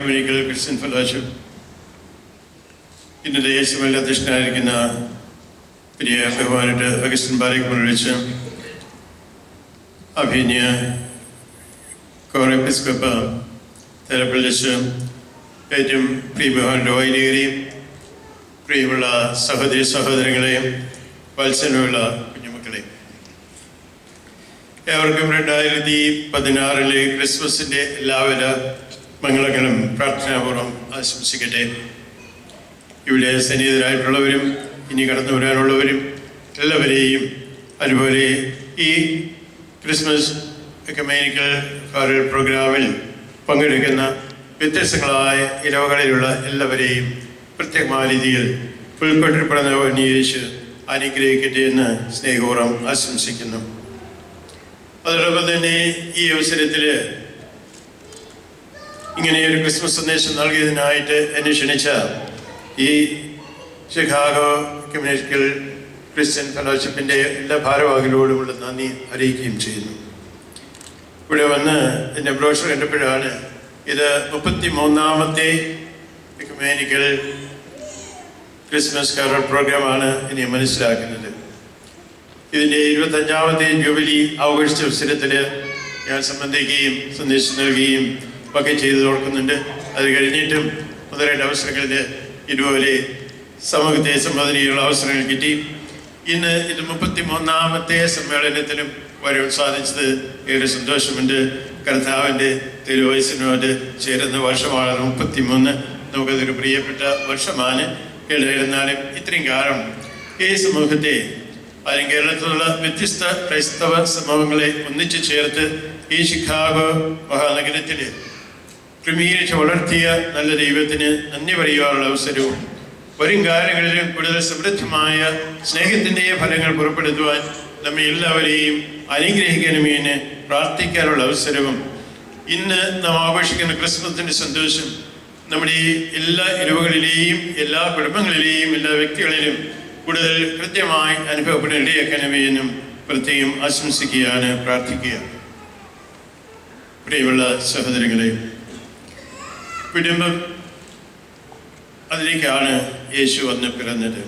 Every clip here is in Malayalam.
അമേരിക്കൻ ക്രിസ്ത്യൻ ഫെലോഷിപ്പ് ഇന്നലെ യേശുവിൽ അധ്യക്ഷനായിരിക്കുന്ന പ്രിയ ബഹുമാനട്ട് അഗസ്റ്റിൻ ബാരയ്ക്ക് വിളിച്ച് അഭിനയ കോറെപ്പിസ്കോപ്പ തെരപ്പിളിച്ച് ഏറ്റവും പ്രിയബഹുമാനൻ്റെ വൈദികരെയും പ്രിയമുള്ള സഹോദരി സഹോദരങ്ങളെയും വത്സരമുള്ള കുഞ്ഞുമക്കളെയും ഏവർക്കും 2016 ക്രിസ്മസിൻ്റെ എല്ലാവിധ മംഗളങ്ങളും പ്രാർത്ഥനാപൂർവ്വം ആശംസിക്കട്ടെ. ഇവിടെ സന്നിഹിതരായിട്ടുള്ളവരും ഇനി കടന്നു വരാനുള്ളവരും എല്ലാവരെയും അതുപോലെ ഈ ക്രിസ്മസ് എക്യുമെനിക്കൽ ഫാറൽ പ്രോഗ്രാമിൽ പങ്കെടുക്കുന്ന വ്യത്യസ്തങ്ങളായ ഇടവകളിലുള്ള എല്ലാവരെയും പ്രത്യേകമായ രീതിയിൽ ഉൾപ്പെട്ടിപ്പെടുന്ന അന്വേഷിച്ച് അനുഗ്രഹിക്കട്ടെ എന്ന് സ്നേഹപൂർവ്വം ആശംസിക്കുന്നു. അതോടൊപ്പം തന്നെ ഈ അവസരത്തിൽ ഇങ്ങനെ ഒരു ക്രിസ്മസ് സന്ദേശം നൽകിയതിനായിട്ട് എന്നെ ക്ഷണിച്ച ഈ ഷിക്കാഗോ എക്യുമെനിക്കൽ ക്രിസ്ത്യൻ ഫെലോഷിപ്പിൻ്റെ എല്ലാ ഭാരവാഹികളോടുമുള്ള നന്ദി അറിയിക്കുകയും ചെയ്യുന്നു. ഇവിടെ വന്ന് എൻ്റെ ബ്രോഷർ കണ്ടപ്പോഴാണ് ഇത് 33ാമത്തെ എക്യുമെനിക്കൽ ക്രിസ്മസ് കാരൽ പ്രോഗ്രാമാണ് ഇനി മനസ്സിലാക്കുന്നത്. ഇതിൻ്റെ 25ാമത്തെ ജൂബിലി ആഘോഷിച്ച അവസരത്തിൽ ഞാൻ സംബന്ധിക്കുകയും സന്ദേശം നൽകുകയും ഒക്കെ ചെയ്തു കൊടുക്കുന്നുണ്ട്. അത് കഴിഞ്ഞിട്ടും 1-2 അവസരങ്ങളിൽ ഇതുപോലെ സമൂഹത്തെ സംബന്ധിക്കുന്ന അവസരങ്ങൾ കിട്ടി. ഇന്ന് ഇത് 33ാമത്തെ സമ്മേളനത്തിലും വരാൻ സാധിച്ചത് ഏറെ സന്തോഷമുണ്ട്. കർത്താവിൻ്റെ തിരുവയസ്സിനോട് ചേരുന്ന വർഷമാണ് 33. നമുക്കതൊരു പ്രിയപ്പെട്ട വർഷമാണ്. എന്നാലും ഇത്രയും കാലം ഈ സമൂഹത്തെ അല്ലെങ്കിൽ കേരളത്തിലുള്ള വ്യത്യസ്ത ക്രൈസ്തവ സമൂഹങ്ങളെ ഒന്നിച്ചു ചേർത്ത് ഈ ഷിക്കാഗോ മഹാനഗരത്തിൽ ക്രമീകരിച്ച് വളർത്തിയ നല്ല ദൈവത്തിന് നന്ദി പറയുവാനുള്ള അവസരവും വരും കാലങ്ങളിലും കൂടുതൽ സമൃദ്ധമായ സ്നേഹത്തിൻ്റെ ഫലങ്ങൾ പുറപ്പെടുത്തുവാൻ നമ്മെ എല്ലാവരെയും അനുഗ്രഹിക്കണമേ എന്ന് പ്രാർത്ഥിക്കാനുള്ള അവസരവും ഇന്ന് നാം ആഘോഷിക്കുന്ന ക്രിസ്മസിൻ്റെ സന്തോഷം നമ്മുടെ ഈ എല്ലാ ഇടവകളിലെയും എല്ലാ കുടുംബങ്ങളിലെയും എല്ലാ വ്യക്തികളിലും കൂടുതൽ കൃത്യമായി അനുഭവപ്പെടാൻ ഇടയാക്കണമേ എന്നും പ്രത്യേകം ആശംസിക്കുകയാണ്, പ്രാർത്ഥിക്കുക. പ്രിയമുള്ള സഹോദരങ്ങളെ, കുടുംബം അതിലേക്കാണ് യേശു വന്ന് പിറന്നത്.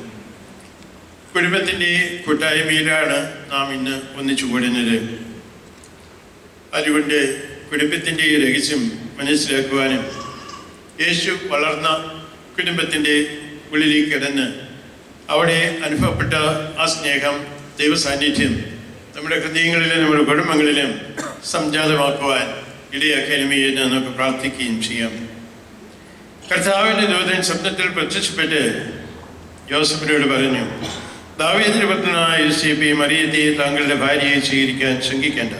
കുടുംബത്തിൻ്റെ കൂട്ടായ്മയിലാണ് നാം ഇന്ന് ഒന്നിച്ചു കൂടുന്നത്. അതുകൊണ്ട് കുടുംബത്തിൻ്റെ രഹസ്യം മനസ്സിലാക്കുവാനും യേശു വളർന്ന കുടുംബത്തിൻ്റെ ഉള്ളിലേക്ക് കിടന്ന് അവിടെ അനുഭവപ്പെട്ട ആ സ്നേഹം, ദൈവസാന്നിധ്യം നമ്മുടെ ഹൃദയങ്ങളിലും നമ്മുടെ കുടുംബങ്ങളിലും സംജാതമാക്കുവാൻ ഇടയാക്കണമേ എന്ന് നമുക്ക് പ്രാർത്ഥിക്കുകയും ചെയ്യാം. കർത്താവിൻ്റെ ദൂതൻ സ്വപ്നത്തിൽ പ്രത്യക്ഷപ്പെട്ട് യോസഫിനോട് പറഞ്ഞു, ദാവീദിന്റെ പുത്രനായ യോസേപ്പേ, മറിയത്തെ താങ്കളുടെ ഭാര്യയെ സ്വീകരിക്കാൻ ശങ്കിക്കേണ്ട.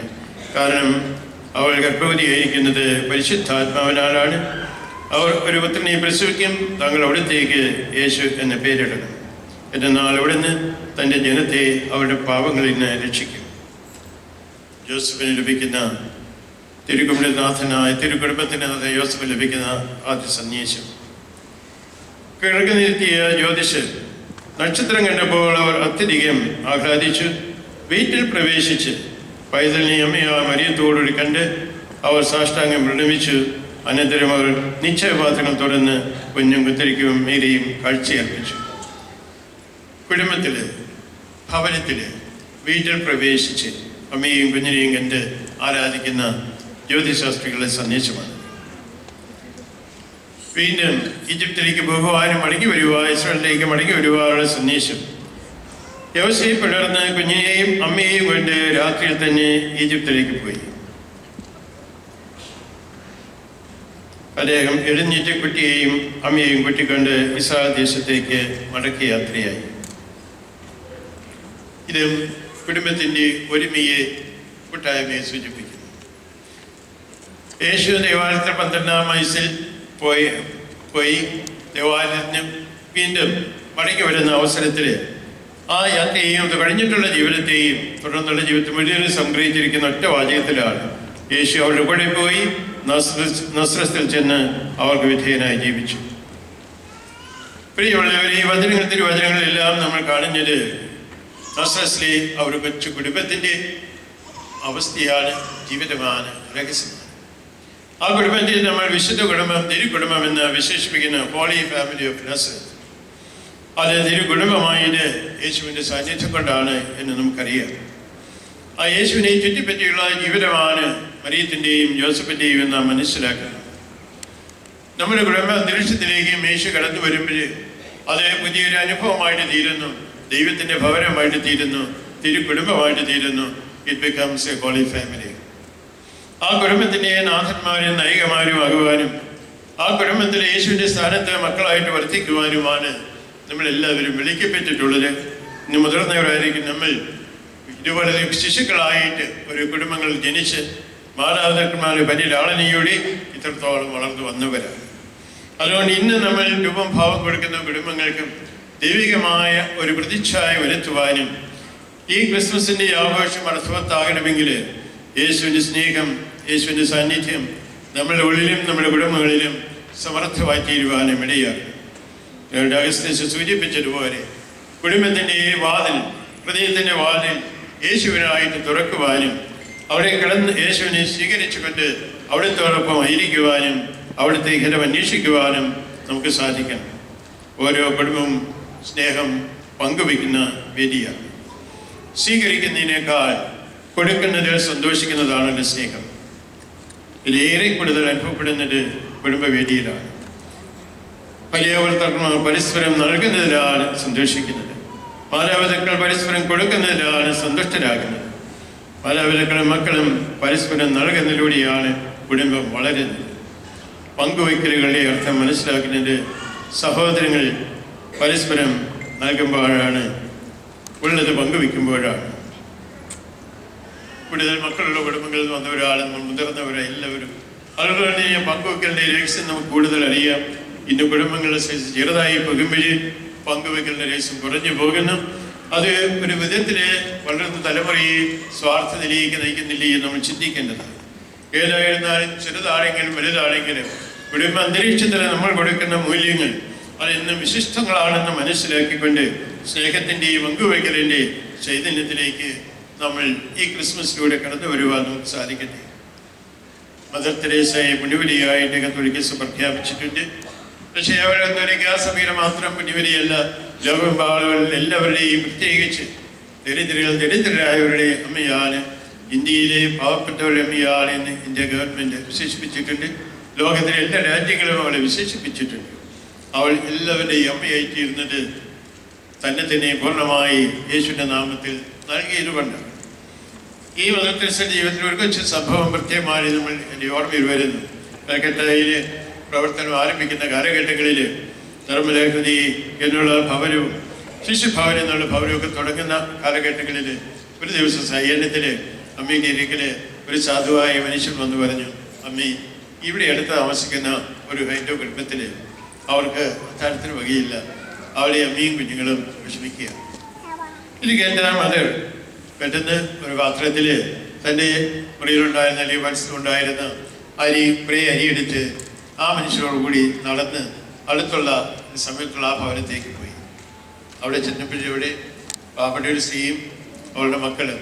കാരണം അവൾ ഗർഭവതിയായിരിക്കുന്നത് പരിശുദ്ധാത്മാവിനാലാണ്. അവർ ഒരു പുത്രനെ പ്രസവിക്കും. താങ്കൾ അവിടത്തേക്ക് യേശു എന്ന പേരിടണം. എന്നാൽ അവിടുന്ന് തൻ്റെ ജനത്തെ അവരുടെ പാപങ്ങളിൽ നിന്ന് രക്ഷിക്കും. ജോസഫിന് ലഭിക്കുന്ന തിരുക്കുടുംബത്തിന് യോസഫിന് ലഭിക്കുന്ന ആദ്യ സന്ദേശം. കിഴക്ക് നിർത്തിയ ജ്യോതിഷ് നക്ഷത്രം കണ്ടപ്പോൾ അവർ അത്യധികം ആഹ്ലാദിച്ചു. വീട്ടിൽ പ്രവേശിച്ച് പൈതലിനെ അമ്മയാ മറിയത്തോടുകൂടി കണ്ട് അവർ സാഷ്ടാംഗം പ്രണമിച്ചു. അനന്തരം അവർ നിശ്ചയപാത്രങ്ങൾ തുറന്ന് കുഞ്ഞും കുത്തിരിക്കും മീരയും കാഴ്ചയർപ്പിച്ചു. കുടുംബത്തിൽ, ഭവനത്തിൽ, വീട്ടിൽ പ്രവേശിച്ച് അമ്മയെയും കുഞ്ഞിനെയും കണ്ട് ആരാധിക്കുന്ന ജ്യോതിശാസ്ത്രികളുടെ സന്ദേശമാണ്. വീണ്ടും ഈജിപ്തിലേക്ക് പോകുവാനും മടങ്ങി വരുവാൻ, ഇസ്രായേലിലേക്ക് മടങ്ങി വരുവാനുള്ള സന്ദേശം. യോസേപ്പ് പിളർന്ന് കുഞ്ഞിനെയും അമ്മയെയും കൊണ്ട് രാത്രിയിൽ തന്നെ ഈജിപ്തിലേക്ക് പോയി. അദ്ദേഹം എഴുന്നേറ്റ് കുട്ടിയെയും അമ്മയെയും കൂട്ടിക്കൊണ്ട് ഇസ്രായേൽ ദേശത്തേക്ക് മടക്കി യാത്രയായി. ഇത് കുടുംബത്തിൻ്റെ ഒരുമയെ, കൂട്ടായ്മയെ സൂചിപ്പിക്കുന്നു. യേശു ദേവാലയത്തിൽ 12ാം വയസ്സിൽ പോയി ദേവാലയത്തിന് വീണ്ടും മടങ്ങി വരുന്ന അവസരത്തിൽ ആ യാത്രയെയും അത് കഴിഞ്ഞിട്ടുള്ള ജീവിതത്തെയും തുടർന്നുള്ള ജീവിതത്തെ മുഴുവൻ സംഗ്രഹിച്ചിരിക്കുന്ന ഒറ്റ വാചകത്തിലാണ്. യേശു അവരുടെ കൂടെ പോയി നസ്രത്തിൽ ചെന്ന് അവർക്ക് വിധേയനായി ജീവിച്ചു. പ്രിയമുള്ളവരെ, ഈ വചനങ്ങൾ, തിരുവചനങ്ങളെല്ലാം നമ്മൾ കാണുന്നത് നസ്രത്തിലെ അവർ കൊച്ചു കുടുംബത്തിൻ്റെ അവസ്ഥയാണ്, ജീവിതമാണ്, രഹസ്യമാണ്. ആ കുടുംബത്തെ നമ്മൾ വിശുദ്ധ കുടുംബം, തിരുക്കുടുംബം എന്ന് വിശേഷിപ്പിക്കുന്ന ഹോളി ഫാമിലി ഓഫ് നസറത്ത്. അത് തിരുകുടുംബമായത് യേശുവിൻ്റെ സാന്നിധ്യം കൊണ്ടാണ് എന്ന് നമുക്കറിയാം. ആ യേശുവിനെ ചുറ്റിപ്പറ്റിയുള്ള ജീവിതമാണ് മറിയത്തിൻ്റെയും ജോസഫിൻ്റെയും എന്ന് നാം മനസ്സിലാക്കുന്നത്. നമ്മുടെ കുടുംബ അന്തരീക്ഷത്തിലേക്ക് യേശു കടന്നു വരുമ്പോൾ അത് പുതിയൊരു അനുഭവമായിട്ട് തീരുന്നു, ദൈവത്തിൻ്റെ ഭവനമായിട്ട് തീരുന്നു, തിരുകുടുംബമായിട്ട് തീരുന്നു. It becomes a holy family. ആ കുടുംബത്തിൻ്റെ നാഥന്മാരും നായികമാരും ആകുവാനും ആ കുടുംബത്തിൽ യേശുവിൻ്റെ സ്ഥാനത്ത് മക്കളായിട്ട് വർദ്ധിക്കുവാനുമാണ് നമ്മളെല്ലാവരും വിളിക്കപ്പെട്ടിട്ടുള്ളത്. ഇന്ന് മുതിർന്നവരായിരിക്കും നമ്മൾ ഇതുപോലെ ശിശുക്കളായിട്ട് ഒരു കുടുംബങ്ങളിൽ ജനിച്ച് മാതാപിതാക്കന്മാരുടെ പരിലാളനയോടെ ഇത്രത്തോളം വളർന്നു വന്നവരാണ്. അതുകൊണ്ട് ഇന്ന് നമ്മൾ രൂപം ഭാവം കൊടുക്കുന്ന കുടുംബങ്ങൾക്കും ദൈവികമായ ഒരു പ്രതിച്ഛായ വരുത്തുവാനും ഈ ക്രിസ്മസിൻ്റെ ആഘോഷം അർത്ഥവത്താകണമെങ്കിൽ യേശുവിൻ്റെ സ്നേഹം, യേശുവിൻ്റെ സാന്നിധ്യം നമ്മുടെ ഉള്ളിലും നമ്മുടെ കുടുംബങ്ങളിലും സമർത്ഥമായി തീരുവാനും ഇടയാകും. അഗസ്തീനോസ് സൂചിപ്പിച്ചതുപോലെ കുടുംബത്തിൻ്റെ വാതിൽ, ഹൃദയത്തിൻ്റെ വാതിൽ യേശുവിനായിട്ട് തുറക്കുവാനും അവിടെ കിടന്ന് യേശുവിനെ സ്വീകരിച്ചുകൊണ്ട് അവിടുത്തോടൊപ്പം ആയിരിക്കുവാനും അവിടുത്തെ ഹിതം അന്വേഷിക്കുവാനും നമുക്ക് സാധിക്കണം. ഓരോ കുടുംബവും സ്നേഹം പങ്കുവയ്ക്കുന്ന വേദിയാണ്. സ്വീകരിക്കുന്നതിനേക്കാൾ കൊടുക്കുന്നതിൽ സന്തോഷിക്കുന്നതാണല്ലോ സ്നേഹം. ഇതിലേറെ കൂടുതൽ അനുഭവപ്പെടുന്നത് കുടുംബവേദിയിലാണ്. വലിയവർ പരസ്പരം നൽകുന്നതിലാണ് സന്തോഷിക്കുന്നത്. മാതാപിതാക്കൾ പരസ്പരം കൊടുക്കുന്നതിലാണ് സന്തുഷ്ടരാകുന്നത്. മാതാപിതാക്കളും മക്കളും പരസ്പരം നൽകുന്നതിലൂടെയാണ് കുടുംബം വളരുന്നത്. പങ്കുവയ്ക്കലുകളുടെ അർത്ഥം മനസ്സിലാക്കുന്നത് സഹോദരങ്ങൾ പരസ്പരം നൽകുമ്പോഴാണ്, ഉള്ളത് പങ്കുവയ്ക്കുമ്പോഴാണ്. കൂടുതൽ മക്കളുള്ള കുടുംബങ്ങളിൽ വന്നവരാണ് നമ്മൾ, മുതിർന്നവരാണ് എല്ലാവരും. അതുകൊണ്ട് പങ്കുവയ്ക്കലിൻ്റെ രഹസ്യം നമുക്ക് കൂടുതൽ അറിയാം. ഇന്ന് കുടുംബങ്ങളുടെ ചെറുതായി പോകുമ്പോൾ പങ്കുവയ്ക്കലിൻ്റെ രഹസ്യം കുറഞ്ഞു പോകുന്നു. അത് ഒരു വിധത്തിൽ വളർന്ന തലമുറയെ സ്വാർത്ഥതയിലേക്ക് നയിക്കുന്നില്ലേ എന്ന് നമ്മൾ ചിന്തിക്കേണ്ടതാണ്. ഏതായിരുന്നാലും ചെറുതാണെങ്കിലും വലുതാണെങ്കിലും കുടുംബ അന്തരീക്ഷത്തിൽ നമ്മൾ കൊടുക്കുന്ന മൂല്യങ്ങൾ അത് ഇന്നും വിശിഷ്ടങ്ങളാണെന്ന് മനസ്സിലാക്കിക്കൊണ്ട് സ്നേഹത്തിൻ്റെയും പങ്കുവയ്ക്കലിൻ്റെ ചൈതന്യത്തിലേക്ക് നമ്മൾ ഈ ക്രിസ്മസിലൂടെ കടന്നു വരുവാൻ നമുക്ക് സാധിക്കട്ടെ. മദർ തെരേസയെ പുണ്യവതിയായിട്ട് കത്തോലിക്ക സഭ പ്രഖ്യാപിച്ചിട്ടുണ്ട്. പക്ഷേ അവരൊക്കെ ആ സഭയുടെ മാത്രം പുണ്യവതിയല്ല, ലോകമെമ്പാടുകളിൽ എല്ലാവരുടെയും, പ്രത്യേകിച്ച് ദരിദ്രരായവരുടെ അമ്മയാണ്, ഇന്ത്യയിലെ പാവപ്പെട്ടവരുടെ അമ്മയാണ് എന്ന് ഇന്ത്യ ഗവൺമെൻറ് വിശേഷിപ്പിച്ചിട്ടുണ്ട്. ലോകത്തിലെ എല്ലാ രാജ്യങ്ങളും അവളെ വിശേഷിപ്പിച്ചിട്ടുണ്ട്. അവൾ എല്ലാവരുടെയും അമ്മയായിത്തീരുന്നത് തന്നെ പൂർണ്ണമായി യേശുവിൻ്റെ നാമത്തിൽ നൽകിയതുകൊണ്ടാണ്. ഈ മദർ തെരേസയുടെ ജീവിതത്തിൽ ഒരു കൊച്ചു സംഭവം പ്രത്യേകമായി നമ്മൾ എൻ്റെ ഓർമ്മയിൽ വരുന്നു. കൽക്കട്ടയിൽ പ്രവർത്തനം ആരംഭിക്കുന്ന കാലഘട്ടങ്ങളിൽ ധർമ്മലേഖനി എന്നുള്ള ഭവനവും ശിശുഭവൻ എന്നുള്ള ഭവനമൊക്കെ തുടങ്ങുന്ന കാലഘട്ടങ്ങളിൽ ഒരു ദിവസം സയ്യന്നത്തിൽ അമ്മയുടെ ഇരിക്കൽ ഒരു സാധുവായ മനുഷ്യൻ വന്ന് പറഞ്ഞു, അമ്മി, ഇവിടെ അടുത്ത് താമസിക്കുന്ന ഒരു ഹൈന്ദവ കുടുംബത്തിൽ അവർക്ക് അത്താഴത്തിന് വകയില്ല, അവളെ അമ്മയും കുഞ്ഞുങ്ങളും വിഷമിക്കുക. ഇത് കേട്ട മദർ പെട്ടെന്ന് ഒരു പാത്രത്തിൽ തൻ്റെ മുറിയിലുണ്ടായിരുന്ന അല്ലെങ്കിൽ മനസ്സിലുണ്ടായിരുന്ന അരിയെടുത്ത് ആ മനുഷ്യരോടുകൂടി നടന്ന് അടുത്തുള്ള സമയത്തുള്ള ആ ഭവനത്തേക്ക് പോയി. അവിടെ ചെന്നപ്പോഴവിടെ പാവപ്പെട്ട ഒരു സ്ത്രീയും അവളുടെ മക്കളും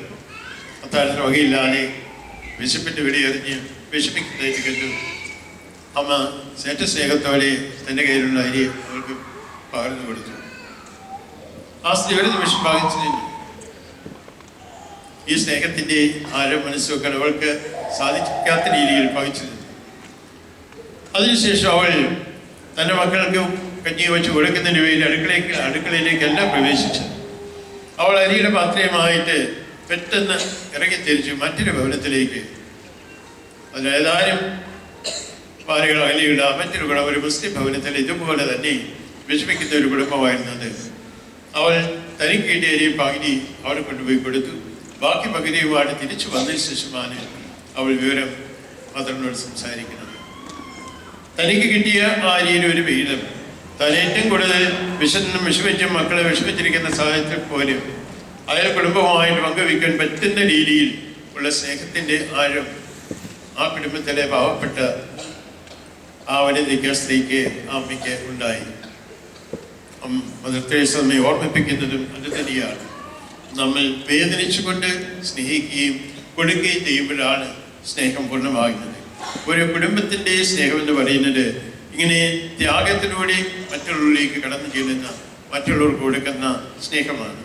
അത്താഴത്തിന് വകയില്ലാതെ വിശപ്പിൻ്റെ വെടിയെറിഞ്ഞ് വിഷമിക്കുന്നതായിട്ട് കണ്ടു. അമ്മ ഏറ്റ സ്നേഹത്തോടെ തൻ്റെ കയ്യിലുള്ള അരി അവർക്ക് പകർന്നു കൊടുത്തു. ആ സ്ത്രീ ഒരു നിമിഷം ഭാഗിച്ചു നിന്നു. ഈ സ്നേഹത്തിൻ്റെ ആഴം മനസ്സുവെക്കാൻ അവൾക്ക് സാധിക്കാത്ത രീതിയിൽ ഭാഗിച്ചു നിന്നു. അതിനുശേഷം അവൾ തൻ്റെ മക്കൾക്ക് കഞ്ഞി വെച്ച് കൊടുക്കുന്നതിന് വേണ്ടി അടുക്കളയിലേക്കല്ല പ്രവേശിച്ചത്. അവൾ അരിയുടെ പാത്രയുമായിട്ട് പെട്ടെന്ന് ഇറങ്ങിത്തിരിച്ചു മറ്റൊരു ഭവനത്തിലേക്ക്. അതിലേതാനും പാലുകൾ അലിയുടെ മറ്റൊരു കുടുംബം, ഒരു മുസ്ലിം ഭവനത്തിൽ ഇതുപോലെ തന്നെ വിഷമിക്കുന്ന ഒരു കുടുംബമായിരുന്നത്. അവൾ തനിക്ക് കിട്ടിയ അരിയും പകുതി അവളെ കൊണ്ടുപോയി കൊടുത്തു. ബാക്കി പകുതിയുമായിട്ട് തിരിച്ചു വന്നതിന് ശേഷമാണ് അവൾ വിവരം മദറിനോട് സംസാരിക്കുന്നത്. തനിക്ക് കിട്ടിയ ആ അരിയിൽ ഒരു വീതം താൻ ഏറ്റവും കൂടുതൽ വിഷമിച്ചും മക്കളെ വിഷമിച്ചിരിക്കുന്ന സാഹചര്യത്തിൽ പോലും അയാൾ കുടുംബവുമായിട്ട് പങ്കുവയ്ക്കാൻ പറ്റുന്ന രീതിയിൽ ഉള്ള സ്നേഹത്തിൻ്റെ ആഴം ആ കുടുംബത്തിലെ പാവപ്പെട്ട ആ വനിതയ്ക്ക്, സ്ത്രീക്ക്, ആ അമ്മയ്ക്ക് ഉണ്ടായി. മദർ തെരേസ നമ്മെ ഓർമ്മിപ്പിക്കുന്നതും അത് തന്നെയാണ്. നമ്മൾ വേദനിച്ചുകൊണ്ട് സ്നേഹിക്കുകയും കൊടുക്കുകയും ചെയ്യുമ്പോഴാണ് സ്നേഹം പൂർണ്ണമാകുന്നത്. ഒരു കുടുംബത്തിൻ്റെ സ്നേഹം എന്ന് പറയുന്നത് ഇങ്ങനെ ത്യാഗത്തിലൂടെ മറ്റുള്ളവരിലേക്ക് കടന്നു ചെല്ലുന്ന, മറ്റുള്ളവർക്ക് കൊടുക്കുന്ന സ്നേഹമാണ്.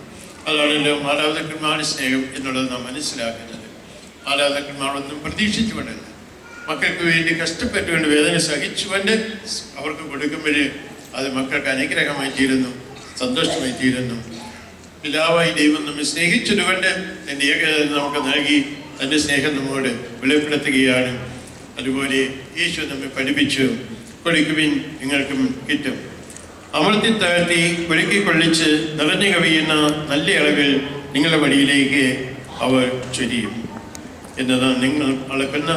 അതാണല്ലോ മാതാപിതാക്കന്മാരുടെ സ്നേഹം എന്നുള്ളത് നാം മനസ്സിലാക്കുന്നത്. മാതാപിതാക്കന്മാരൊന്നും പ്രതീക്ഷിച്ചുകൊണ്ടല്ല, മക്കൾക്ക് വേണ്ടി കഷ്ടപ്പെട്ടുകൊണ്ട് വേദന സഹിച്ചുകൊണ്ട് അവർക്ക് കൊടുക്കുമ്പോൾ അത് മക്കൾക്ക് അനുഗ്രഹമായി തീരുന്നു, സന്തോഷമായി തീരുന്നു. പിതാവായി ദൈവം നമ്മെ സ്നേഹിച്ചതുകൊണ്ട് എൻ്റെ ഏകത നമുക്ക് നൽകി തൻ്റെ സ്നേഹം നമ്മോട് വെളിപ്പെടുത്തുകയാണ്. അതുപോലെ യേശു നമ്മെ പഠിപ്പിച്ചു, കൊടുക്കുവിൻ നിങ്ങൾക്കും കിട്ടും. അമർത്തി താഴ്ത്തി കുലുക്കി കൊള്ളിച്ച് നിറഞ്ഞു കവിയുന്ന നല്ല അളവിൽ നിങ്ങളുടെ മടിയിലേക്ക് അവർ ചൊരിയും എന്നതാണ്. നിങ്ങൾ അളക്കുന്ന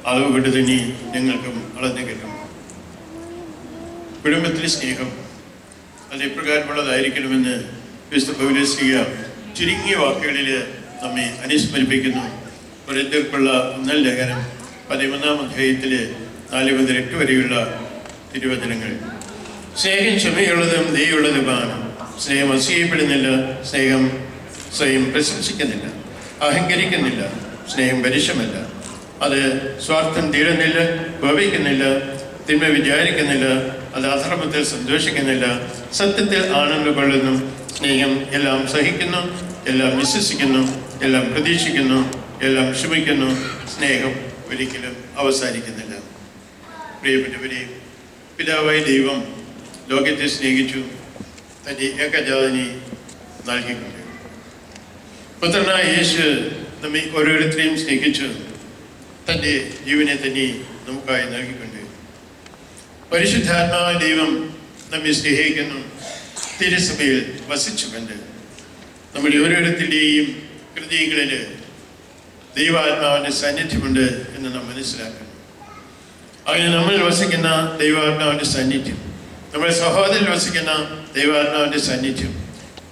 അളവ് കൊണ്ട് തന്നെ നിങ്ങൾക്കും അളന്നു കിട്ടും. കുടുംബത്തിലെ സ്നേഹം അത് എപ്രകാരമുള്ളതായിരിക്കണമെന്ന് വിശുദ്ധ പൗലോസ്ലീഹ ചുരുങ്ങിയ വാക്കുകളിൽ നമ്മെ അനുസ്മരിപ്പിക്കുന്നു. കൊരിന്ത്യർക്കുള്ള ഒന്നാം ലേഖനം 11-ാം അധ്യായത്തിൽ 4 മുതൽ 8 വരെയുള്ള തിരുവചനങ്ങൾ. സ്നേഹം ക്ഷമയുള്ളതും ദയുള്ളതുമാണ്. സ്നേഹം അസൂയപ്പെടുന്നില്ല, സ്നേഹം സ്വയം പ്രശംസിക്കുന്നില്ല, അഹങ്കരിക്കുന്നില്ല, സ്നേഹം പരുഷമല്ല, അത് സ്വാർത്ഥം തീരുന്നില്ല, കോപിക്കുന്നില്ല, തിന്മ വിചാരിക്കുന്നില്ല, അത് അധർമ്മത്തിൽ സന്തോഷിക്കുന്നില്ല, സത്യത്തിൽ ആനന്ദം കൊള്ളുന്നു. സ്നേഹം എല്ലാം സഹിക്കുന്നു, എല്ലാം വിശ്വസിക്കുന്നു, എല്ലാം പ്രതീക്ഷിക്കുന്നു, എല്ലാം ക്ഷമിക്കുന്നു. സ്നേഹം ഒരിക്കലും അവസാനിക്കുന്നില്ല. പ്രിയപ്പെട്ടവരെ, പിതാവായ ദൈവം ലോകത്തെ സ്നേഹിച്ചു, തൻ്റെ ഏകജാതനെ നൽകിക്കൊണ്ട്. പുത്രനായ യേശു നമ്മെ ഓരോരുത്തരെയും സ്നേഹിച്ചു, തൻ്റെ ജീവനെ തന്നെ നമുക്കായി നൽകിക്കൊണ്ട്. പരിശുദ്ധാത്മാവായ ദൈവം നമ്മെ സ്നേഹിക്കുന്നു, തിരുസഭയിൽ വസിച്ചുകൊണ്ട്. നമ്മുടെ ഓരോരുത്തരുടെയും ഹൃദയങ്ങളിൽ ദൈവാത്മാവിൻ്റെ സാന്നിധ്യമുണ്ട് എന്ന് നാം മനസ്സിലാക്കുന്നു. അങ്ങനെ നമ്മൾ വസിക്കുന്ന ദൈവാത്മാവിൻ്റെ സാന്നിധ്യം, നമ്മുടെ സഹോദരൻ വസിക്കുന്ന ദൈവാത്മാവിൻ്റെ സാന്നിധ്യം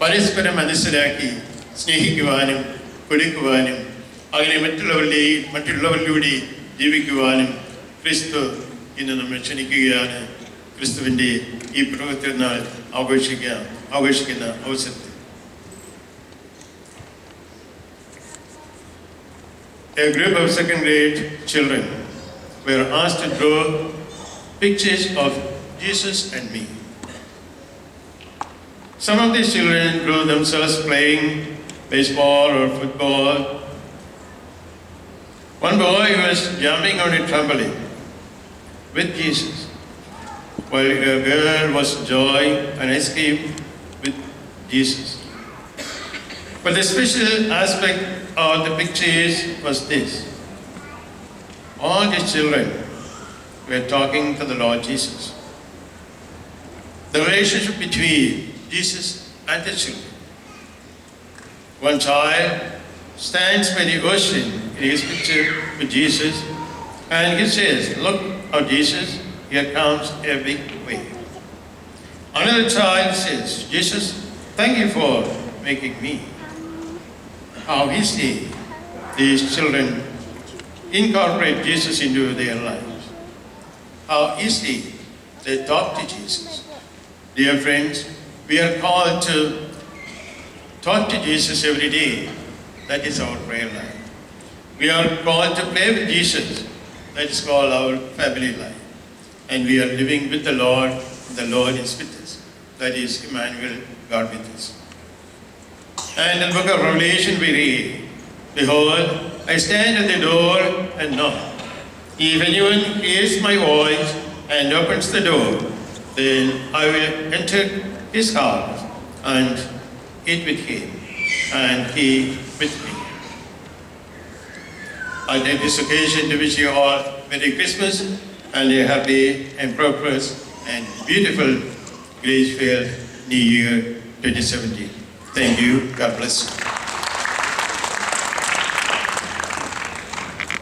പരസ്പരം മനസ്സിലാക്കി സ്നേഹിക്കുവാനും കൊടുക്കുവാനും അങ്ങനെ മറ്റുള്ളവരിലൂടെ ജീവിക്കുവാനും ക്രിസ്തു ഇന്ന് നമ്മൾ ക്ഷണിക്കുകയാണ്. ക്രിസ്തുവിൻ്റെ ഈ പ്രവൃത്തി നാൾ ആഘോഷിക്കുന്ന അവസരത്തിൽ a group of second grade children were asked to draw pictures of Jesus and me. Some of these children drew themselves playing baseball or football. One boy was jumping on a trampoline with Jesus, while a girl was enjoying an ice cream with Jesus. But the special aspect of the pictures was this: all these children were talking to the Lord Jesus. The relationship between Jesus and the children. One child stands by the ocean in his picture with Jesus, and he says, "Look, oh Jesus, here comes a big wave." Another child says, "Jesus, thank you for making me." How easily these children incorporate Jesus into their lives. How easily they talk to Jesus. Dear friends, we are called to talk to Jesus every day. That is our prayer life. We are called to play with Jesus. That is called our family life. And we are living with the Lord. The Lord is with us. That is Emmanuel, God with us. And in the book of Revelation we read, "Behold, I stand at the door and knock. If anyone hears my voice and opens the door, then I will enter his house and eat with him, and he with me." I take this occasion to wish you all Merry Christmas and a happy and prosperous and beautiful grace-filled New Year 2017. Thank you. God bless you.